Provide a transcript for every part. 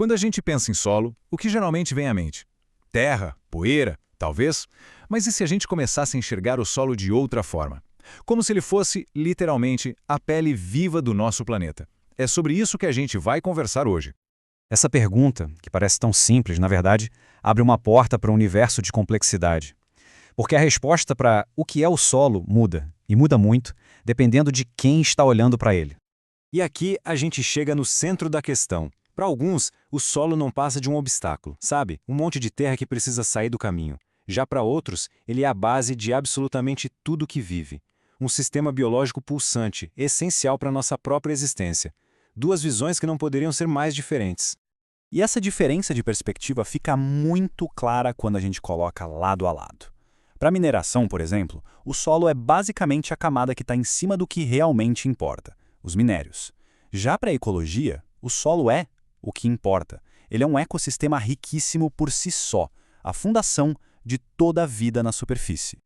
Quando a gente pensa em solo, o que geralmente vem à mente? Terra, poeira, talvez? Mas e se a gente começasse a enxergar o solo de outra forma? Como se ele fosse, literalmente, a pele viva do nosso planeta. É sobre isso que a gente vai conversar hoje. Essa pergunta, que parece tão simples, na verdade, abre uma porta para um universo de complexidade. Porque a resposta para o que é o solo muda, e muda muito, dependendo de quem está olhando para ele. E aqui a gente chega no centro da questão. Para alguns, o solo não passa de um obstáculo, sabe? Um monte de terra que precisa sair do caminho. Já para outros, ele é a base de absolutamente tudo que vive. Um sistema biológico pulsante, essencial para nossa própria existência. Duas visões que não poderiam ser mais diferentes. E essa diferença de perspectiva fica muito clara quando a gente coloca lado a lado. Para a mineração, por exemplo, o solo é basicamente a camada que está em cima do que realmente importa, os minérios. Já para a ecologia, o solo é o que importa. Ele é um ecossistema riquíssimo por si só, a fundação de toda a vida na superfície.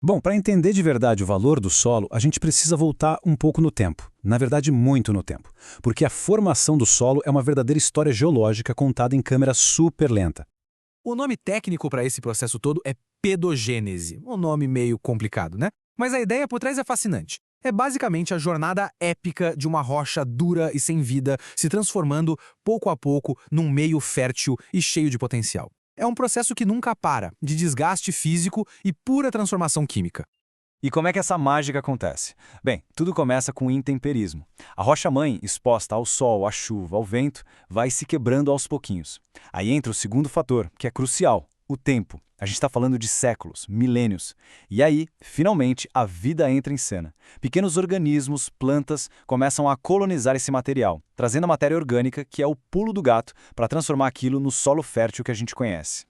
Bom, para entender de verdade o valor do solo, a gente precisa voltar um pouco no tempo. Na verdade, muito no tempo. Porque a formação do solo é uma verdadeira história geológica contada em câmera super lenta. O nome técnico para esse processo todo é pedogênese. Um nome meio complicado, né? Mas a ideia por trás é fascinante. É basicamente a jornada épica de uma rocha dura e sem vida se transformando, pouco a pouco, num meio fértil e cheio de potencial. É um processo que nunca para, de desgaste físico e pura transformação química. E como é que essa mágica acontece? Bem, tudo começa com o intemperismo. A rocha-mãe, exposta ao sol, à chuva, ao vento, vai se quebrando aos pouquinhos. Aí entra o segundo fator, que é crucial, o tempo. A gente está falando de séculos, milênios. E aí, finalmente, a vida entra em cena. Pequenos organismos, plantas, começam a colonizar esse material, trazendo a matéria orgânica, que é o pulo do gato, para transformar aquilo no solo fértil que a gente conhece.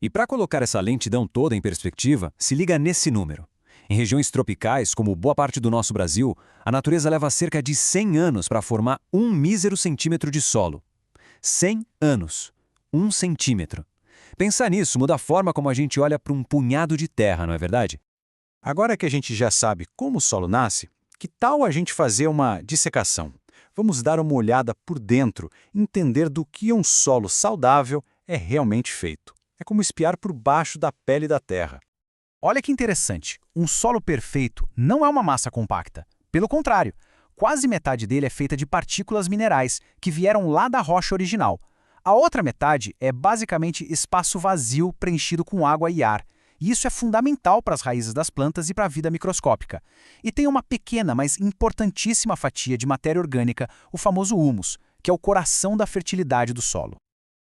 E para colocar essa lentidão toda em perspectiva, se liga nesse número. Em regiões tropicais, como boa parte do nosso Brasil, a natureza leva cerca de 100 anos para formar 1 mísero centímetro de solo. 100 anos. 1 centímetro. Pensar nisso muda a forma como a gente olha para um punhado de terra, não é verdade? Agora que a gente já sabe como o solo nasce, que tal a gente fazer uma dissecação? Vamos dar uma olhada por dentro, entender do que um solo saudável é realmente feito. É como espiar por baixo da pele da terra. Olha que interessante, um solo perfeito não é uma massa compacta. Pelo contrário, quase metade dele é feita de partículas minerais que vieram lá da rocha original. A outra metade é basicamente espaço vazio preenchido com água e ar. E isso é fundamental para as raízes das plantas e para a vida microscópica. E tem uma pequena, mas importantíssima fatia de matéria orgânica, o famoso humus, que é o coração da fertilidade do solo.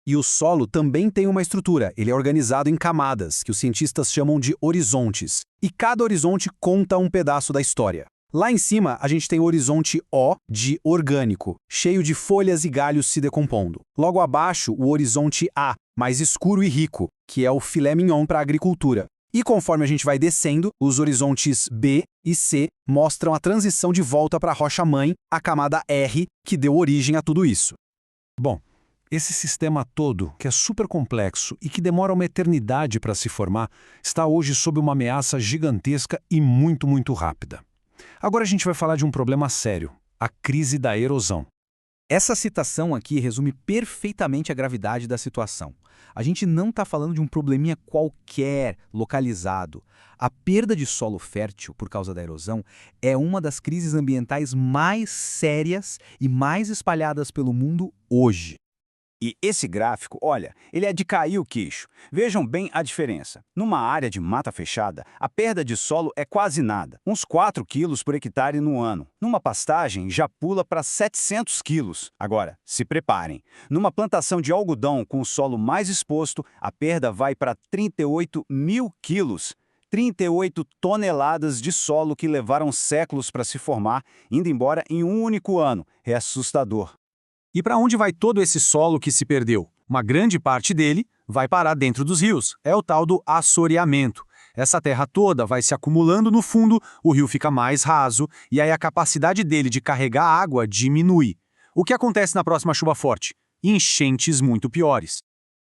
E o solo também tem uma estrutura, ele é organizado em camadas, que os cientistas chamam de horizontes. E cada horizonte conta um pedaço da história. Lá em cima, a gente tem o horizonte O, de orgânico, cheio de folhas e galhos se decompondo. Logo abaixo, o horizonte A, mais escuro e rico, que é o filé mignon para a agricultura. E conforme a gente vai descendo, os horizontes B e C mostram a transição de volta para a rocha-mãe, a camada R, que deu origem a tudo isso. Bom, esse sistema todo, que é super complexo e que demora uma eternidade para se formar, está hoje sob uma ameaça gigantesca e muito rápida. Agora a gente vai falar de um problema sério, a crise da erosão. Essa citação aqui resume perfeitamente a gravidade da situação. A gente não está falando de um probleminha qualquer, localizado. A perda de solo fértil por causa da erosão é uma das crises ambientais mais sérias e mais espalhadas pelo mundo hoje. E esse gráfico, olha, ele é de cair o queixo. Vejam bem a diferença. Numa área de mata fechada, a perda de solo é quase nada, uns 4 quilos por hectare no ano. Numa pastagem, já pula para 700 quilos. Agora, se preparem. Numa plantação de algodão com o solo mais exposto, a perda vai para 38 mil quilos. 38 toneladas de solo que levaram séculos para se formar, indo embora em um único ano. É assustador. E para onde vai todo esse solo que se perdeu? Uma grande parte dele vai parar dentro dos rios. É o tal do assoreamento. Essa terra toda vai se acumulando no fundo, o rio fica mais raso e aí a capacidade dele de carregar água diminui. O que acontece na próxima chuva forte? Enchentes muito piores.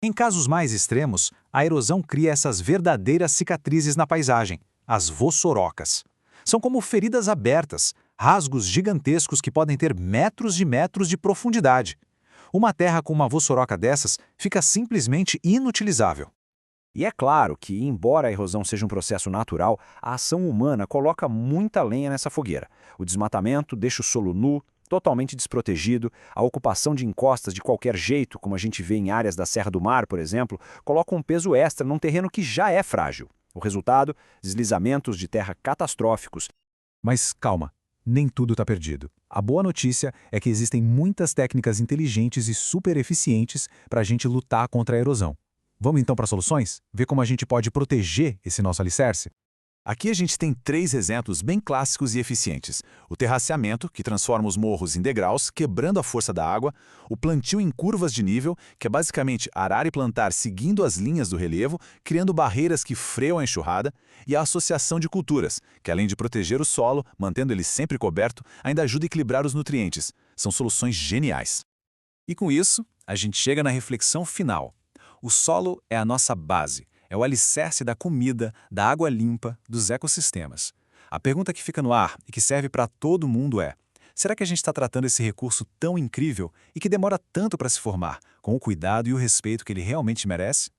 Em casos mais extremos, a erosão cria essas verdadeiras cicatrizes na paisagem, as vossorocas. São como feridas abertas, rasgos gigantescos que podem ter metros de profundidade. Uma terra com uma vossoroca dessas fica simplesmente inutilizável. E é claro que, embora a erosão seja um processo natural, a ação humana coloca muita lenha nessa fogueira. O desmatamento deixa o solo nu, totalmente desprotegido, a ocupação de encostas de qualquer jeito, como a gente vê em áreas da Serra do Mar, por exemplo, coloca um peso extra num terreno que já é frágil. O resultado? Deslizamentos de terra catastróficos. Mas calma, nem tudo está perdido. A boa notícia é que existem muitas técnicas inteligentes e super eficientes para a gente lutar contra a erosão. Vamos então para soluções? Ver como a gente pode proteger esse nosso alicerce? Aqui a gente tem 3 exemplos bem clássicos e eficientes. O terraceamento, que transforma os morros em degraus, quebrando a força da água. O plantio em curvas de nível, que é basicamente arar e plantar seguindo as linhas do relevo, criando barreiras que freiam a enxurrada. E a associação de culturas, que além de proteger o solo, mantendo ele sempre coberto, ainda ajuda a equilibrar os nutrientes. São soluções geniais. E com isso, a gente chega na reflexão final. O solo é a nossa base, é o alicerce da comida, da água limpa, dos ecossistemas. A pergunta que fica no ar e que serve para todo mundo é: será que a gente está tratando esse recurso tão incrível e que demora tanto para se formar, com o cuidado e o respeito que ele realmente merece?